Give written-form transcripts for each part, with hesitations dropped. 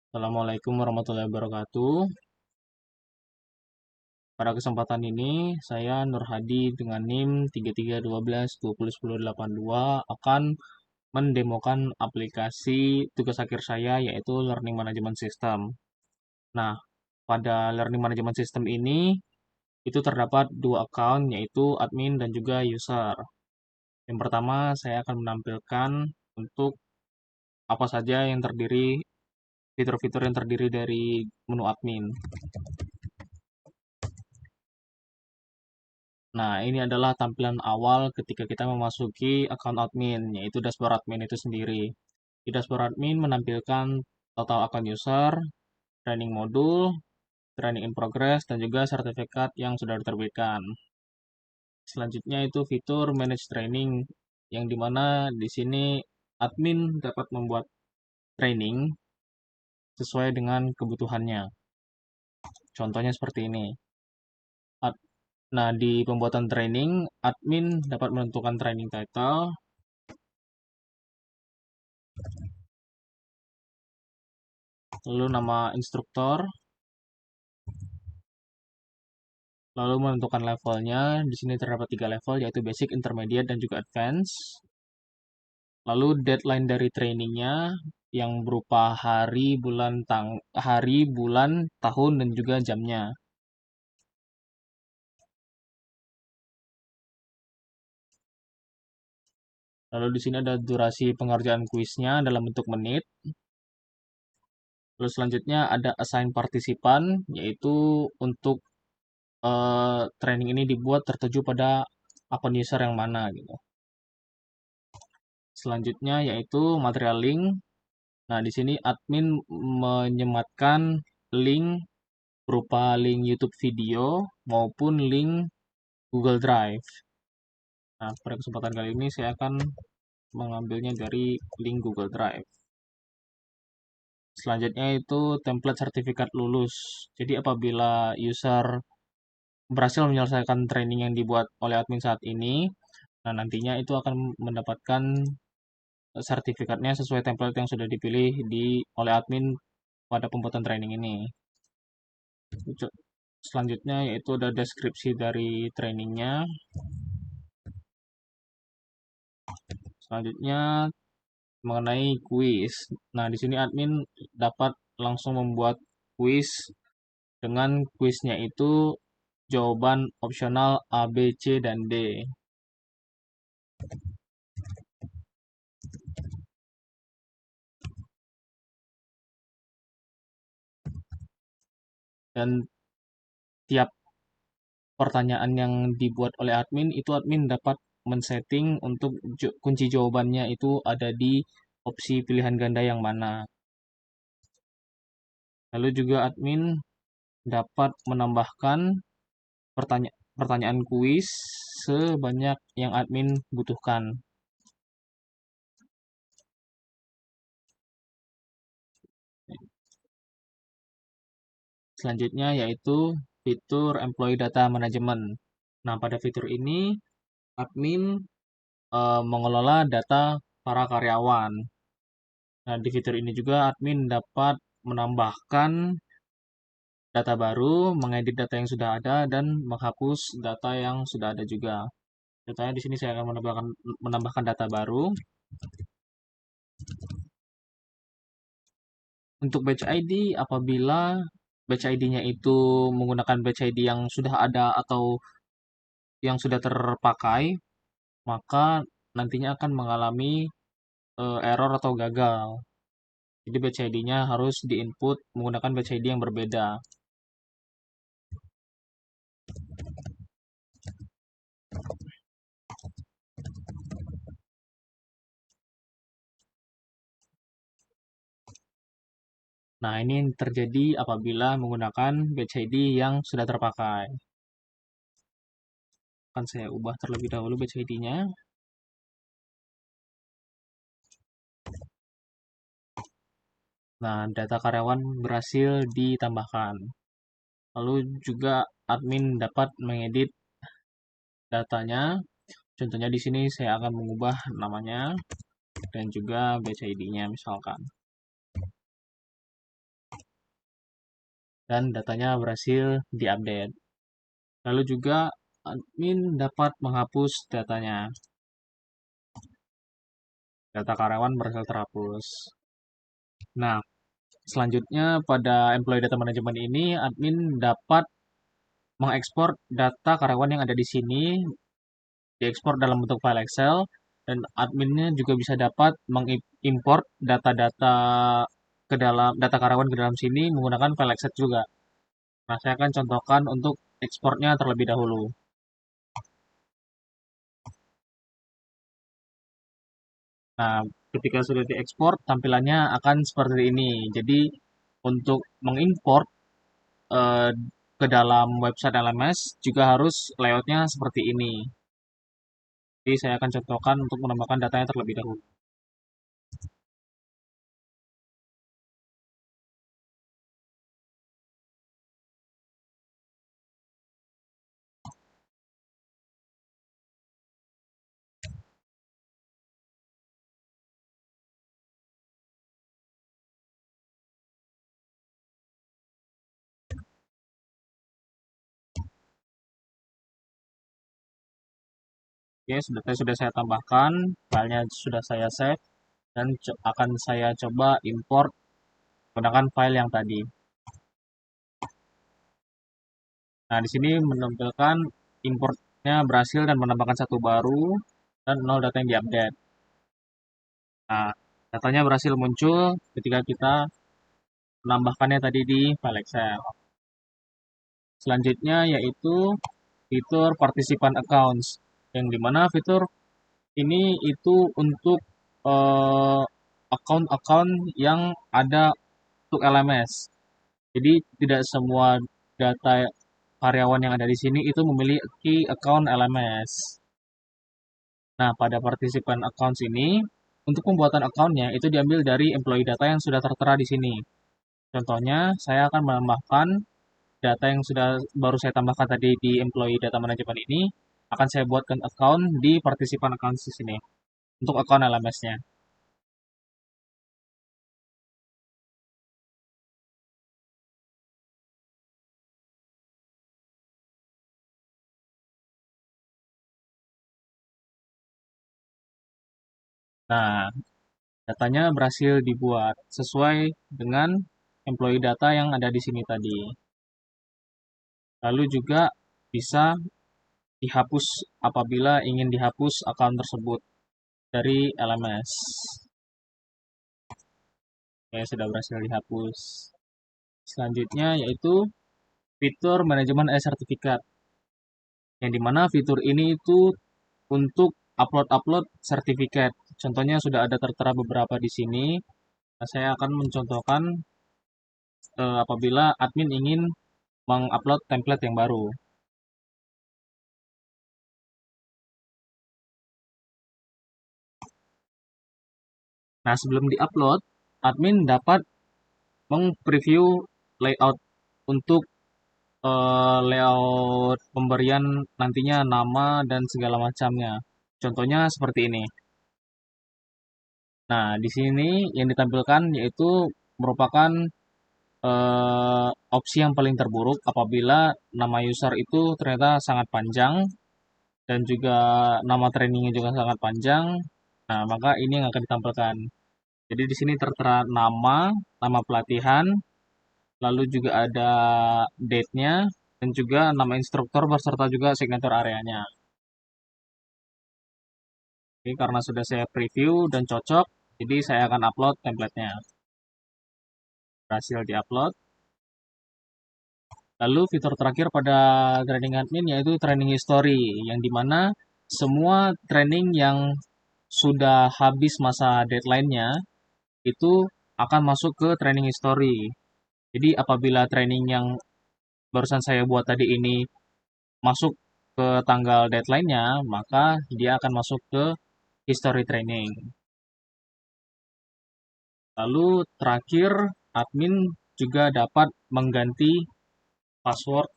Assalamualaikum warahmatullahi wabarakatuh. Pada kesempatan ini, saya Nur Hadi dengan NIM 3312201082 akan mendemokan aplikasi tugas akhir saya yaitu Learning Management System. Nah, pada Learning Management System ini itu terdapat dua account yaitu admin dan juga user. Yang pertama, saya akan menampilkan untuk apa saja yang terdiri fitur-fitur yang terdiri dari menu admin. Nah, ini adalah tampilan awal ketika kita memasuki account admin, yaitu dashboard admin itu sendiri. Di dashboard admin menampilkan total account user, training modul, training in progress, dan juga sertifikat yang sudah diterbitkan. Selanjutnya itu fitur manage training, yang dimana di sini admin dapat membuat training sesuai dengan kebutuhannya. Contohnya seperti ini. Nah, di pembuatan training, admin dapat menentukan training title, lalu nama instruktur, lalu menentukan levelnya. Di sini terdapat 3 level, yaitu basic, intermediate, dan juga advance. Lalu deadline dari trainingnya yang berupa hari, bulan, tahun, dan juga jamnya. Lalu di sini ada durasi pengerjaan kuisnya dalam bentuk menit. Lalu selanjutnya ada assign partisipan, yaitu untuk training ini dibuat tertuju pada akun user yang mana gitu. Selanjutnya yaitu material link. Nah, di sini admin menyematkan link berupa link YouTube video maupun link Google Drive. Nah, pada kesempatan kali ini saya akan mengambilnya dari link Google Drive. Selanjutnya itu template sertifikat lulus. Jadi apabila user berhasil menyelesaikan training yang dibuat oleh admin saat ini, nah nantinya itu akan mendapatkan sertifikatnya sesuai template yang sudah dipilih oleh admin pada pembuatan training ini. Selanjutnya yaitu ada deskripsi dari trainingnya. Selanjutnya mengenai kuis. Nah, di sini admin dapat langsung membuat kuis dengan kuisnya itu jawaban opsional A, B, C, dan D. Dan tiap pertanyaan yang dibuat oleh admin itu admin dapat men-setting untuk kunci jawabannya itu ada di opsi pilihan ganda yang mana. Lalu juga admin dapat menambahkan pertanyaan kuis sebanyak yang admin butuhkan. Selanjutnya yaitu fitur Employee Data Management. Nah, pada fitur ini admin mengelola data para karyawan. Nah, di fitur ini juga admin dapat menambahkan data baru, mengedit data yang sudah ada, dan menghapus data yang sudah ada juga. Contohnya di sini saya akan menambahkan data baru. Untuk batch ID, apabila batch ID-nya itu menggunakan batch ID yang sudah ada atau yang sudah terpakai, maka nantinya akan mengalami error atau gagal. Jadi batch ID-nya harus diinput menggunakan batch ID yang berbeda. Nah, ini terjadi apabila menggunakan batch ID yang sudah terpakai. Akan saya ubah terlebih dahulu batch ID-nya. Nah, data karyawan berhasil ditambahkan. Lalu juga admin dapat mengedit datanya. Contohnya di sini saya akan mengubah namanya dan juga batch ID-nya misalkan. dan datanya berhasil diupdate. Lalu juga admin dapat menghapus datanya. Data karyawan berhasil terhapus. Nah, selanjutnya pada employee data management ini admin dapat mengekspor data karyawan yang ada di sini, diekspor dalam bentuk file Excel, dan adminnya juga bisa dapat mengimport data-data ke dalam data karyawan ke dalam sini menggunakan file Excel juga. Nah, saya akan contohkan untuk ekspornya terlebih dahulu. Nah, ketika sudah diekspor, tampilannya akan seperti ini. Jadi, untuk mengimport eh, ke dalam website LMS juga harus layoutnya seperti ini. Jadi, saya akan contohkan untuk menambahkan datanya terlebih dahulu. Oke, sudah saya tambahkan, filenya sudah saya save, dan akan saya coba import menggunakan file yang tadi. Nah, di sini menampilkan importnya berhasil dan menambahkan satu baru dan nol data yang diupdate. Nah, datanya berhasil muncul ketika kita menambahkannya tadi di file Excel. Selanjutnya yaitu fitur participan accounts, yang dimana fitur ini itu untuk eh, account-account yang ada untuk LMS. Jadi tidak semua data karyawan yang ada di sini itu memiliki account LMS. Nah, pada participan accounts ini, untuk pembuatan accountnya itu diambil dari employee data yang sudah tertera di sini. Contohnya, saya akan menambahkan data yang sudah baru saya tambahkan tadi di employee data management ini, akan saya buatkan account di participan accounts di sini, untuk account LMS-nya. Nah, datanya berhasil dibuat sesuai dengan employee data yang ada di sini tadi. Lalu juga bisa dihapus apabila ingin dihapus account tersebut dari LMS. Oke, sudah berhasil dihapus. Selanjutnya yaitu fitur manajemen e-sertifikat. Yang dimana fitur ini itu untuk upload-upload sertifikat. Contohnya sudah ada tertera beberapa di sini. Nah, saya akan mencontohkan apabila admin ingin mengupload template yang baru. Nah, sebelum diupload, admin dapat meng-preview layout untuk layout pemberian nantinya nama dan segala macamnya. Contohnya seperti ini. Nah, di sini yang ditampilkan yaitu merupakan opsi yang paling terburuk apabila nama user itu ternyata sangat panjang dan juga nama trainingnya juga sangat panjang. Nah, maka ini yang akan ditampilkan. Jadi di sini tertera nama, nama pelatihan, lalu juga ada date-nya, dan juga nama instruktur beserta juga signature areanya. Oke, karena sudah saya preview dan cocok, jadi saya akan upload template-nya. Berhasil di-upload. Lalu fitur terakhir pada training admin yaitu training history, yang dimana semua training yang sudah habis masa deadline-nya itu akan masuk ke training history. Jadi apabila training yang barusan saya buat tadi ini masuk ke tanggal deadline-nya, maka dia akan masuk ke history training. Lalu terakhir, admin juga dapat mengganti password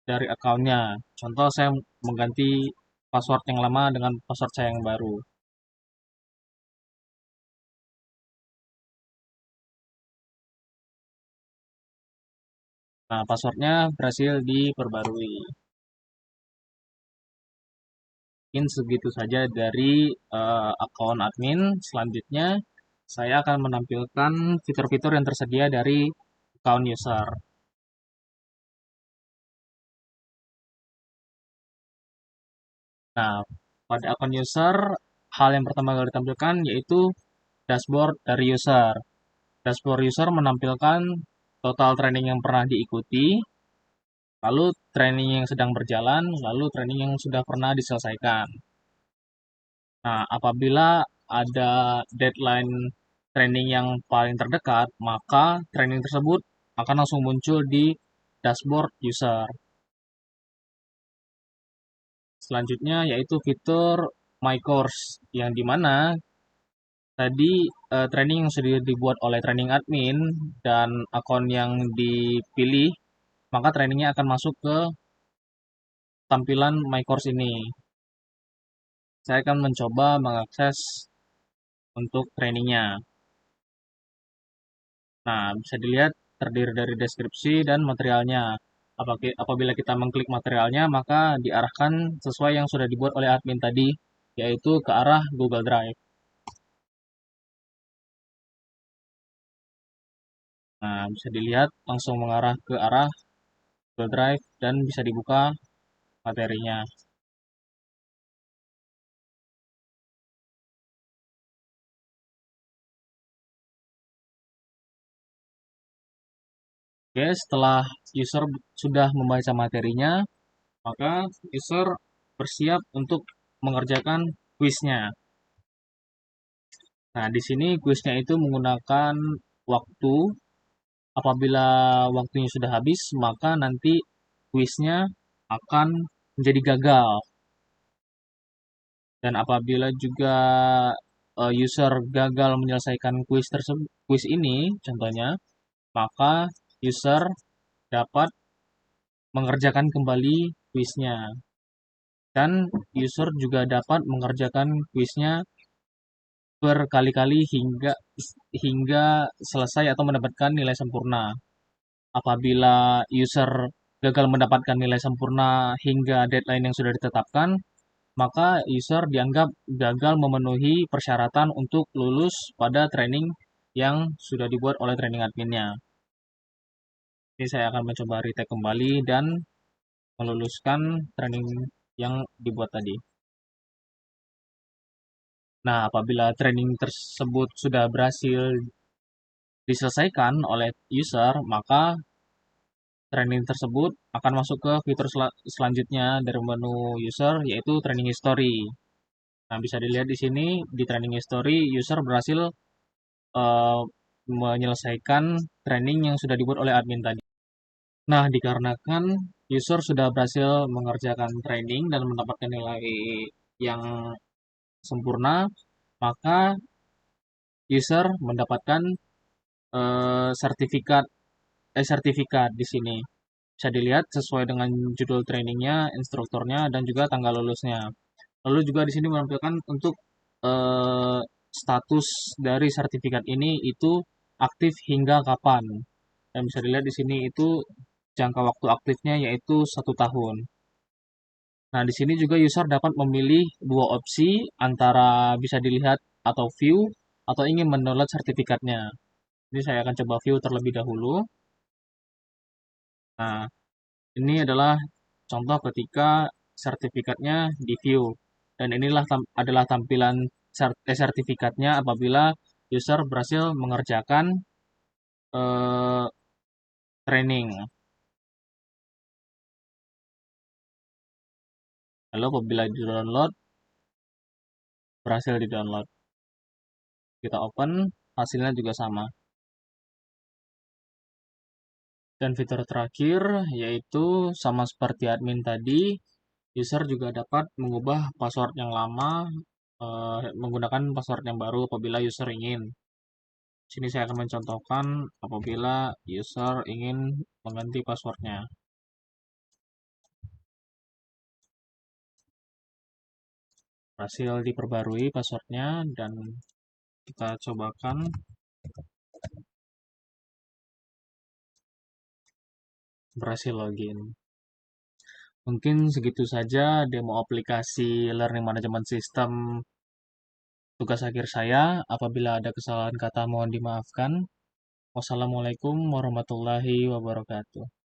dari akunnya. Contoh saya mengganti password yang lama dengan password saya yang baru. Nah, passwordnya berhasil diperbarui. Mungkin segitu saja dari akun admin. Selanjutnya, saya akan menampilkan fitur-fitur yang tersedia dari akun user. Nah, pada akun user, hal yang pertama kali ditampilkan yaitu dashboard dari user. Dashboard user menampilkan total training yang pernah diikuti, lalu training yang sedang berjalan, lalu training yang sudah pernah diselesaikan. Nah, apabila ada deadline training yang paling terdekat, maka training tersebut akan langsung muncul di dashboard user. Selanjutnya yaitu fitur My Course, yang dimana tadi training yang sudah dibuat oleh training admin dan akun yang dipilih, maka trainingnya akan masuk ke tampilan My Course ini. Saya akan mencoba mengakses untuk trainingnya. Nah, bisa dilihat terdiri dari deskripsi dan materialnya. Apabila kita mengklik materialnya, maka diarahkan sesuai yang sudah dibuat oleh admin tadi, yaitu ke arah Google Drive. Nah, bisa dilihat langsung mengarah ke arah Google Drive dan bisa dibuka materinya. Oke, setelah user sudah membaca materinya, maka user bersiap untuk mengerjakan kuisnya. Nah, di sini kuisnya itu menggunakan waktu. Apabila waktunya sudah habis, maka nanti kuisnya akan menjadi gagal. Dan apabila juga user gagal menyelesaikan kuis ini, contohnya, maka user dapat mengerjakan kembali kuisnya. Dan user juga dapat mengerjakan kuisnya berkali-kali hingga selesai atau mendapatkan nilai sempurna. Apabila user gagal mendapatkan nilai sempurna hingga deadline yang sudah ditetapkan, maka user dianggap gagal memenuhi persyaratan untuk lulus pada training yang sudah dibuat oleh training adminnya. Ini saya akan mencoba retake kembali dan meluluskan training yang dibuat tadi. Nah, apabila training tersebut sudah berhasil diselesaikan oleh user, maka training tersebut akan masuk ke fitur selanjutnya dari menu user, yaitu training history. Nah, bisa dilihat di sini di training history, user berhasil eh, menyelesaikan training yang sudah dibuat oleh admin tadi. Nah, dikarenakan user sudah berhasil mengerjakan training dan mendapatkan nilai yang sempurna, maka user mendapatkan sertifikat sertifikat di sini. Bisa dilihat sesuai dengan judul trainingnya, instrukturnya, dan juga tanggal lulusnya. Lalu juga di sini menampilkan untuk eh, status dari sertifikat ini itu aktif hingga kapan. Dan bisa dilihat di sini itu jangka waktu aktifnya yaitu 1 tahun. Nah, di sini juga user dapat memilih dua opsi antara bisa dilihat atau view atau ingin mendownload sertifikatnya. Ini saya akan coba view terlebih dahulu. Nah, ini adalah contoh ketika sertifikatnya di view. Dan inilah adalah tampilan sertifikatnya apabila user berhasil mengerjakan eh, training. Lalu apabila di-download, berhasil di-download. Kita open, hasilnya juga sama. Dan fitur terakhir yaitu sama seperti admin tadi, user juga dapat mengubah password yang lama menggunakan password yang baru apabila user ingin. Sini saya akan mencontohkan apabila user ingin mengganti passwordnya. Berhasil diperbarui passwordnya dan kita cobakan. berhasil login. Mungkin segitu saja demo aplikasi Learning Management System tugas akhir saya. Apabila ada kesalahan kata mohon dimaafkan. Wassalamualaikum warahmatullahi wabarakatuh.